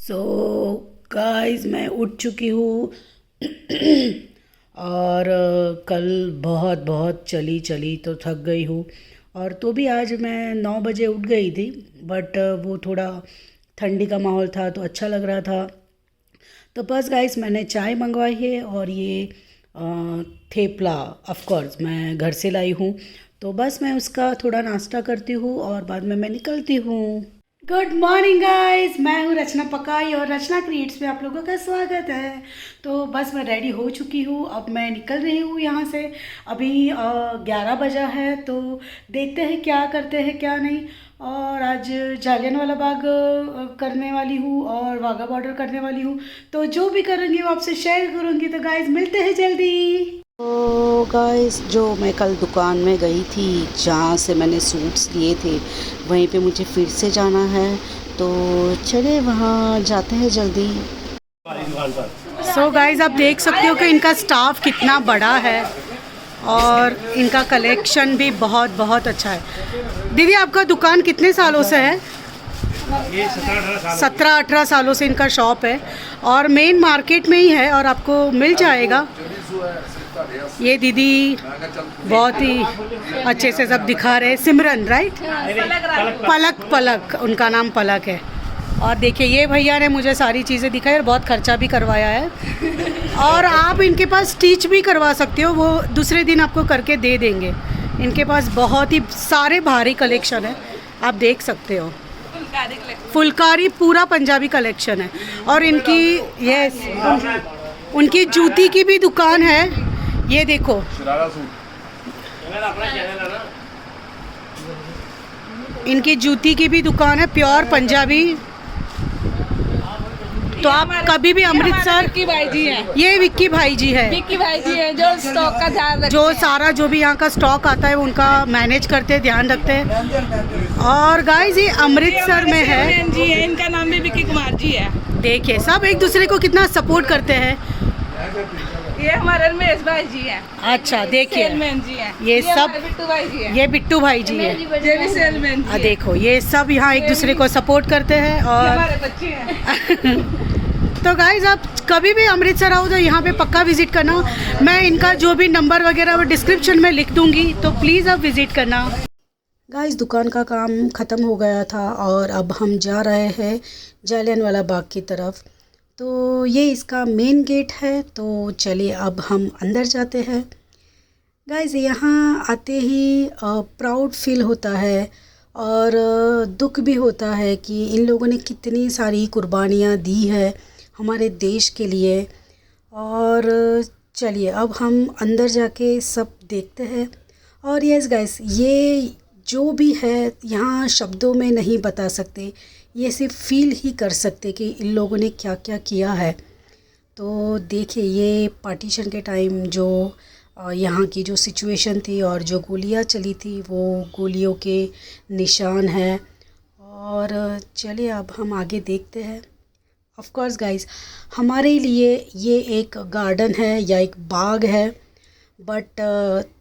So guys मैं उठ चुकी हूँ और कल बहुत बहुत चली चली तो थक गई हूँ। और तो भी आज मैं 9 बजे उठ गई थी, बट वो थोड़ा ठंडी का माहौल था तो अच्छा लग रहा था। तो बस गाइस मैंने चाय मंगवाई है और ये थेपला ऑफ कोर्स मैं घर से लाई हूँ। तो बस मैं उसका थोड़ा नाश्ता करती हूँ और बाद में मैं निकलती हूँ। गुड मॉर्निंग गाइस, मैं हूँ रचना पकाई और रचना क्रिएट्स में आप लोगों का स्वागत है। तो बस मैं रेडी हो चुकी हूँ, अब मैं निकल रही हूँ यहाँ से। अभी 11 बजा है, तो देखते हैं क्या करते हैं क्या नहीं। और आज जालियनवाला बाग करने वाली हूँ और वाघा बॉर्डर करने वाली हूँ, तो जो भी करूँगी वो आपसे शेयर करूँगी। तो गाइस मिलते हैं जल्दी। तो गाइस जो मैं कल दुकान में गई थी जहाँ से मैंने सूट्स लिए थे, वहीं पे मुझे फिर से जाना है, तो चले वहाँ जाते हैं जल्दी। सो गाइस आप देख सकते हो कि इनका स्टाफ कितना बड़ा है और इनका कलेक्शन भी बहुत बहुत अच्छा है। दीदी आपका दुकान कितने सालों से है? ये 17-18 सालों से इनका शॉप है और मेन मार्केट में ही है और आपको मिल जाएगा। ये दीदी बहुत ही अच्छे से सब दिखा रहे हैं। सिमरन राइट? पलक उनका नाम पलक है। और देखिए ये भैया ने मुझे सारी चीज़ें दिखाई और बहुत खर्चा भी करवाया है। और आप इनके पास स्टिच भी करवा सकते हो, वो दूसरे दिन आपको करके दे देंगे। इनके पास बहुत ही सारे भारी कलेक्शन है, आप देख सकते हो। फुलकारी पूरा पंजाबी कलेक्शन है। और इनकी यस उनकी जूती की भी दुकान है, ये देखो। इनकी जूती की भी दुकान है, प्योर पंजाबी। तो आप कभी भी अमृतसर विक्की भाई जी हैं। ये विक्की भाई जी है। विक्की भाई जी हैं जो स्टॉक का ध्यान रखते जो हैं। सारा जो भी यहाँ का स्टॉक आता है उनका मैनेज करते हैं, ध्यान रखते हैं। और गाइस ये अमृतसर में है। जी है, इनका नाम भी विक्की कुमार जी है। देखिए सब एक दूसरे को कितना सपोर्ट करते हैं। ये हमारे रमेश भाई जी हैं। अच्छा देखिए सेलमैन जी हैं। ये सब हमारे बिट्टू भाई जी हैं। ये बिट्टू भाई जी है। ये भी सेलमैन जी हैं। देखो ये सब यहाँ एक दूसरे को सपोर्ट करते हैं। ये और हमारे बच्चे हैं। तो गाइज आप कभी भी अमृतसर आओ तो यहाँ पे पक्का विजिट करना। मैं इनका जो भी नंबर वगैरह वो डिस्क्रिप्शन में लिख दूँगी, तो प्लीज़ आप विज़िट करना। गाइज दुकान का काम ख़त्म हो गया था और अब हम जा रहे हैं जालियनवाला बाग की तरफ। तो ये इसका मेन गेट है, तो चलिए अब हम अंदर जाते हैं। गाइज यहाँ आते ही प्राउड फील होता है और दुख भी होता है कि इन लोगों ने कितनी सारी कुर्बानियाँ दी है हमारे देश के लिए। और चलिए अब हम अंदर जाके सब देखते हैं। और यस गाइस ये जो भी है यहाँ शब्दों में नहीं बता सकते, ये सिर्फ फील ही कर सकते कि इन लोगों ने क्या क्या किया है। तो देखिए ये पार्टीशन के टाइम जो यहाँ की जो सिचुएशन थी और जो गोलियाँ चली थी वो गोलियों के निशान हैं। और चलिए अब हम आगे देखते हैं। ऑफ कोर्स गाइस हमारे लिए ये एक गार्डन है या एक बाग है, बट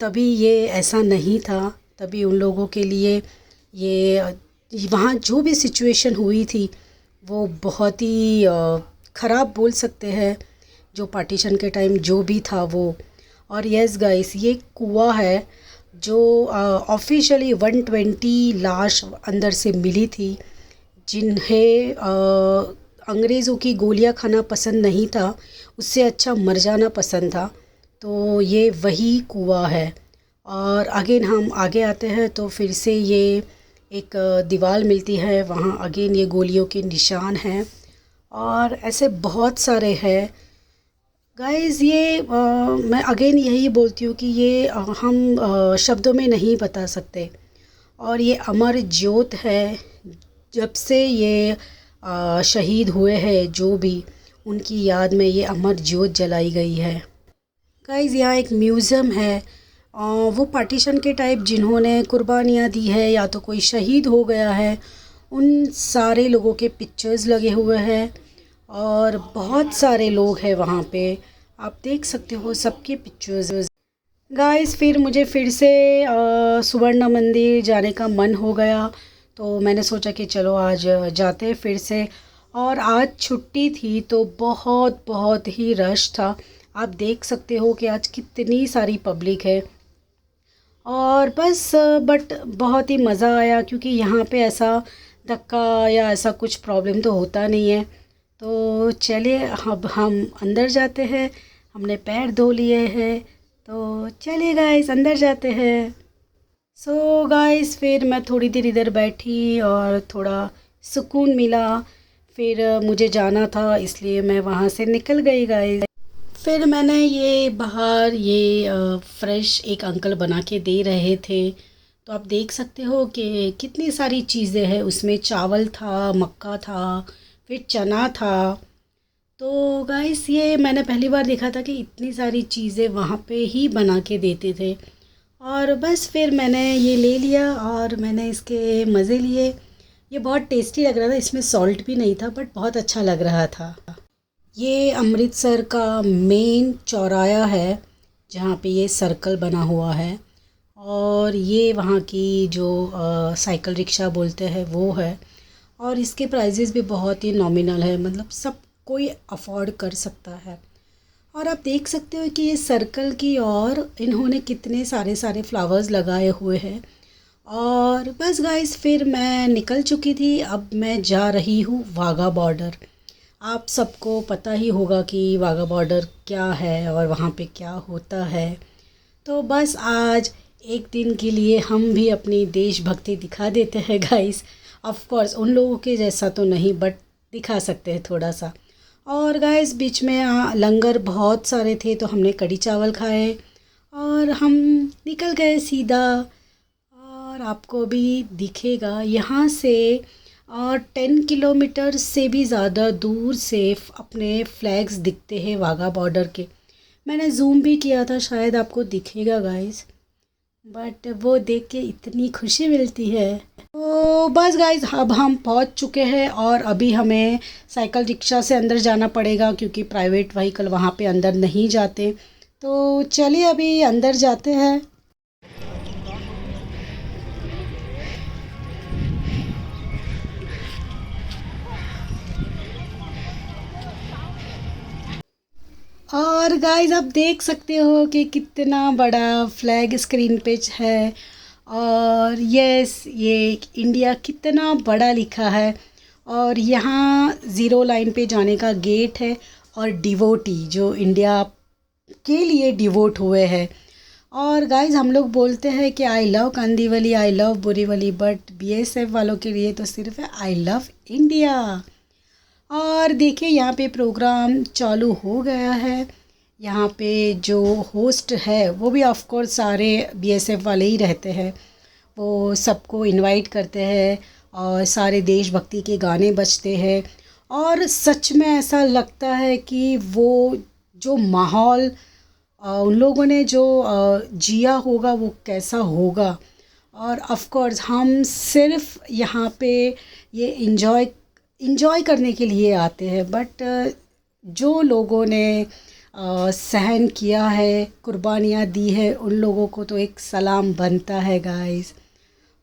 तभी ये ऐसा नहीं था। तभी उन लोगों के लिए ये वहाँ जो भी सिचुएशन हुई थी वो बहुत ही ख़राब बोल सकते हैं, जो पार्टीशन के टाइम जो भी था वो। और यस गाइस ये कुआं है जो ऑफिशियली 120 लाश अंदर से मिली थी, जिन्हें अंग्रेज़ों की गोलियां खाना पसंद नहीं था, उससे अच्छा मर जाना पसंद था। तो ये वही कुआं है। और अगेन हम आगे आते हैं तो फिर से ये एक दीवार मिलती है, वहाँ अगेन ये गोलियों के निशान हैं और ऐसे बहुत सारे हैं। गाइज़ ये मैं अगेन यही बोलती हूँ कि ये हम शब्दों में नहीं बता सकते। और ये अमर ज्योत है, जब से ये शहीद हुए हैं जो भी, उनकी याद में ये अमर ज्योत जलाई गई है। गाइज़ यहाँ एक म्यूज़ियम है, वो पार्टीशन के टाइप जिन्होंने कुर्बानियाँ दी है या तो कोई शहीद हो गया है, उन सारे लोगों के पिक्चर्स लगे हुए हैं और बहुत सारे लोग हैं वहाँ पे, आप देख सकते हो सबके पिक्चर्स। गाइस फिर मुझे फिर से सुवर्ण मंदिर जाने का मन हो गया, तो मैंने सोचा कि चलो आज जाते हैं फिर से। और आज छुट्टी थी तो बहुत बहुत ही रश था। आप देख सकते हो कि आज कितनी सारी पब्लिक है। और बस बट बहुत ही मज़ा आया क्योंकि यहाँ पे ऐसा धक्का या ऐसा कुछ प्रॉब्लम तो होता नहीं है। तो चलिए अब हम अंदर जाते हैं। हमने पैर धो लिए हैं तो चलिए गाइस अंदर जाते हैं। सो गाइस फिर मैं थोड़ी देर इधर बैठी और थोड़ा सुकून मिला। फिर मुझे जाना था इसलिए मैं वहाँ से निकल गई गाइस। फिर मैंने ये बाहर ये फ्रेश एक अंकल बना के दे रहे थे। तो आप देख सकते हो कि कितनी सारी चीज़ें हैं उसमें। चावल था, मक्का था, फिर चना था। तो गाइस ये मैंने पहली बार देखा था कि इतनी सारी चीज़ें वहाँ पे ही बना के देते थे। और बस फिर मैंने ये ले लिया और मैंने इसके मज़े लिए। ये बहुत टेस्टी लग रहा था, इसमें सॉल्ट भी नहीं था बट बहुत अच्छा लग रहा था। ये अमृतसर का मेन चौराहा है जहाँ पे ये सर्कल बना हुआ है। और ये वहाँ की जो साइकिल रिक्शा बोलते हैं वो है। और इसके प्राइजेस भी बहुत ही नॉमिनल है, मतलब सब कोई अफोर्ड कर सकता है। और आप देख सकते हो कि ये सर्कल की और इन्होंने कितने सारे फ्लावर्स लगाए हुए हैं। और बस गाइस फिर मैं निकल चुकी थी। अब मैं जा रही हूँ वाघा बॉर्डर। आप सबको पता ही होगा कि वाघा बॉर्डर क्या है और वहाँ पे क्या होता है। तो बस आज एक दिन के लिए हम भी अपनी देशभक्ति दिखा देते हैं गाइस। ऑफ कोर्स उन लोगों के जैसा तो नहीं बट दिखा सकते हैं थोड़ा सा। और गाइस बीच में लंगर बहुत सारे थे तो हमने कढ़ी चावल खाए और हम निकल गए सीधा। और आपको भी दिखेगा यहाँ से और 10 किलोमीटर से भी ज़्यादा दूर से अपने फ्लैग्स दिखते हैं वाघा बॉर्डर के। मैंने जूम भी किया था, शायद आपको दिखेगा गाइस, बट वो देख के इतनी खुशी मिलती है। तो बस गाइस अब हम पहुंच चुके हैं और अभी हमें साइकिल रिक्शा से अंदर जाना पड़ेगा क्योंकि प्राइवेट व्हीकल वहाँ पे अंदर नहीं जाते। तो चलिए अभी अंदर जाते हैं। और गाइस आप देख सकते हो कि कितना बड़ा फ्लैग स्क्रीन पे है। और यस ये इंडिया कितना बड़ा लिखा है। और यहाँ ज़ीरो लाइन पे जाने का गेट है और डिवोटी जो इंडिया के लिए डिवोट हुए हैं। और गाइस हम लोग बोलते हैं कि I love Kandivali, I love Borivali, but BSF वालों के लिए तो सिर्फ है आई लव इंडिया। और देखिए यहाँ पे प्रोग्राम चालू हो गया है। यहाँ पे जो होस्ट है वो भी ऑफ कोर्स सारे बीएसएफ वाले ही रहते हैं। वो सबको इनवाइट करते हैं और सारे देशभक्ति के गाने बजते हैं। और सच में ऐसा लगता है कि वो जो माहौल उन लोगों ने जो जिया होगा वो कैसा होगा। और ऑफ कोर्स हम सिर्फ यहाँ पे ये इंजॉय करने के लिए आते हैं, बट जो लोगों ने सहन किया है, कुर्बानियाँ दी है, उन लोगों को तो एक सलाम बनता है गाइस।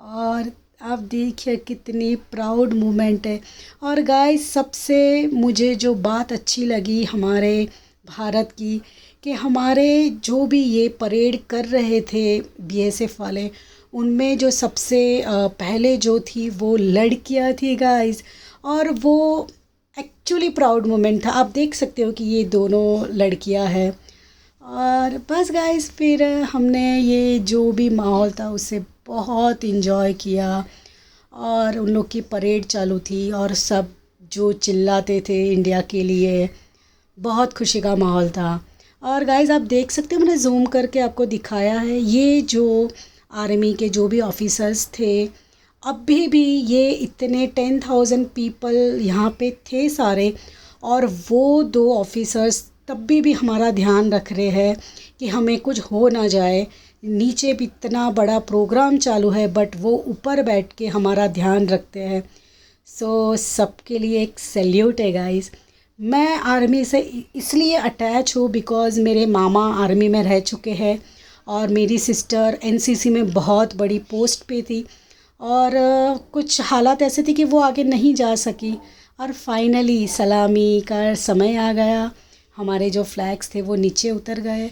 और आप देखिए कितनी प्राउड मोमेंट है। और गाइस सबसे मुझे जो बात अच्छी लगी हमारे भारत की कि हमारे जो भी ये परेड कर रहे थे बीएसएफ वाले, उनमें जो सबसे पहले जो थी वो लड़कियां थी गाइस। और वो एक्चुअली प्राउड मोमेंट था। आप देख सकते हो कि ये दोनों लड़कियां हैं। और बस गाइस फिर हमने ये जो भी माहौल था उससे बहुत इन्जॉय किया। और उन लोग की परेड चालू थी और सब जो चिल्लाते थे इंडिया के लिए, बहुत खुशी का माहौल था। और गाइस आप देख सकते हो मैंने जूम करके आपको दिखाया है, ये जो आर्मी के जो भी ऑफिसर्स थे अभी भी ये इतने 10,000 पीपल यहाँ पे थे सारे। और वो दो ऑफिसर्स तब भी हमारा ध्यान रख रहे हैं कि हमें कुछ हो ना जाए। नीचे भी इतना बड़ा प्रोग्राम चालू है बट वो ऊपर बैठ के हमारा ध्यान रखते हैं। सो सबके लिए एक सैल्यूट है गाइस। मैं आर्मी से इसलिए अटैच हूँ बिकॉज़ मेरे मामा आर्मी में रह चुके हैं और मेरी सिस्टर एनसीसी में बहुत बड़ी पोस्ट पे थी। और कुछ हालात ऐसे थे कि वो आगे नहीं जा सकी। और फाइनली सलामी का समय आ गया। हमारे जो फ्लैग्स थे वो नीचे उतर गए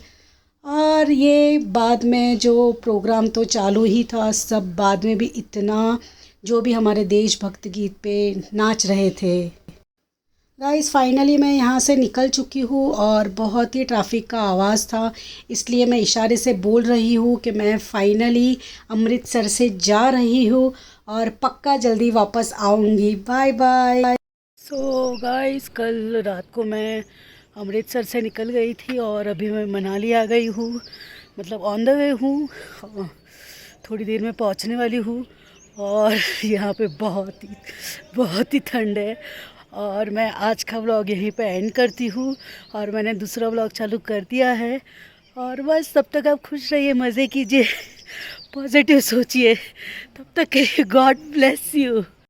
और ये बाद में जो प्रोग्राम तो चालू ही था, सब बाद में भी इतना जो भी हमारे देशभक्त गीत पे नाच रहे थे। गाइस फाइनली मैं यहाँ से निकल चुकी हूँ और बहुत ही ट्रैफिक का आवाज़ था, इसलिए मैं इशारे से बोल रही हूँ कि मैं फाइनली अमृतसर से जा रही हूँ और पक्का जल्दी वापस आऊँगी। Bye bye. सो गाइस कल रात को मैं अमृतसर से निकल गई थी और अभी मैं मनाली आ गई हूँ, मतलब ऑन द वे हूँ, थोड़ी देर में पहुँचने वाली हूँ। और यहाँ पे बहुत ही ठंड है और मैं आज का व्लॉग यहीं पे एंड करती हूँ और मैंने दूसरा व्लॉग चालू कर दिया है। और बस तब तक आप खुश रहिए, मज़े कीजिए, पॉजिटिव सोचिए। तब तक के लिए गॉड ब्लेस यू।